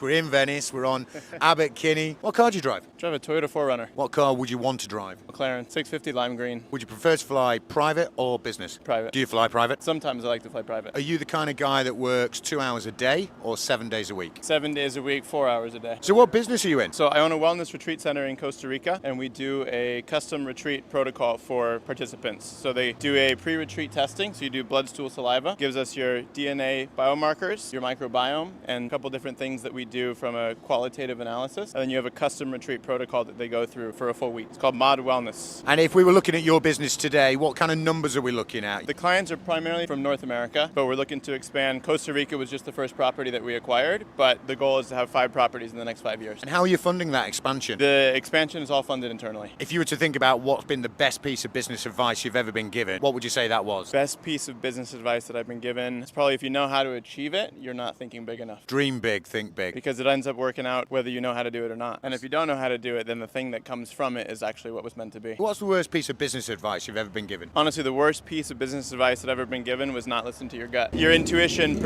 We're in Venice, we're on Abbot Kinney. What car do you drive? Drive a Toyota 4Runner. What car would you want to drive? McLaren 650 lime green. Would you prefer to fly private or business? Private. Do you fly private? Sometimes I like to fly private. Are you the kind of guy that works 2 hours a day or 7 days a week? 7 days a week, 4 hours a day. So what business are you in? So I own a wellness retreat center in Costa Rica, and we do a custom retreat protocol for participants. So they do a pre-retreat testing. So you do blood, stool, saliva. Gives us your DNA biomarkers, your microbiome, and a couple different things that we do from a qualitative analysis. And then you have a custom retreat protocol that they go through for a full week. It's called Mod Wellness. And if we were looking at your business today, what kind of numbers are we looking at? The clients are primarily from North America, but we're looking to expand. Costa Rica was just the first property that we acquired, but the goal is to have 5 properties in the next 5 years. And how are you funding that expansion? The expansion is all funded internally. If you were to think about what's been the best piece of business advice you've ever been given, what would you say that was? Best piece of business advice that I've been given is probably if you know how to achieve it, you're not thinking big enough. Dream big, think big. Because it ends up working out whether you know how to do it or not. And if you don't know how to do it, then the thing that comes from it is actually what was meant to be. What's the worst piece of business advice you've ever been given? Honestly, the worst piece of business advice that I've ever been given was not listen to your gut. Your intuition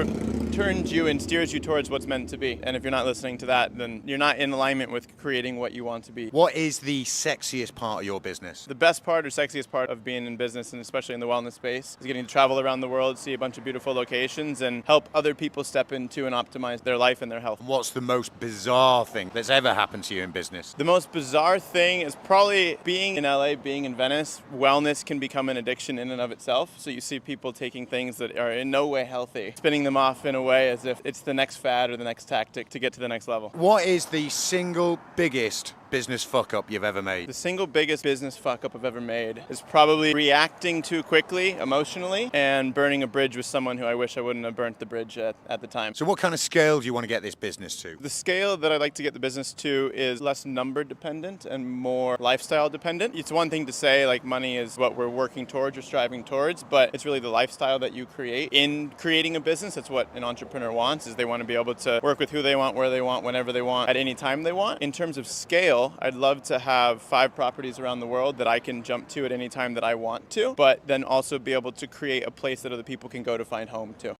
turns you and steers you towards what's meant to be. And if you're not listening to that, then you're not in alignment with creating what you want to be. What is the sexiest part of your business? The best part or sexiest part of being in business, and especially in the wellness space, is getting to travel around the world, see a bunch of beautiful locations, and help other people step into and optimize their life and their health. What's the most bizarre thing that's ever happened to you in business? The most bizarre thing is probably being in LA, being in Venice. Wellness can become an addiction in and of itself. So you see people taking things that are in no way healthy, spinning them off in a way as if it's the next fad or the next tactic to get to the next level. What is the single biggest business fuck up you've ever made? The single biggest business fuck up I've ever made is probably reacting too quickly emotionally and burning a bridge with someone who I wish I wouldn't have burnt the bridge at the time. So what kind of scale do you want to get this business to? The scale that I'd like to get the business to is less number dependent and more lifestyle dependent. It's one thing to say like money is what we're working towards or striving towards, but it's really the lifestyle that you create. In creating a business, that's what an entrepreneur wants, is they want to be able to work with who they want, where they want, whenever they want, at any time they want. In terms of scale, I'd love to have 5 properties around the world that I can jump to at any time that I want to, but then also be able to create a place that other people can go to find home too.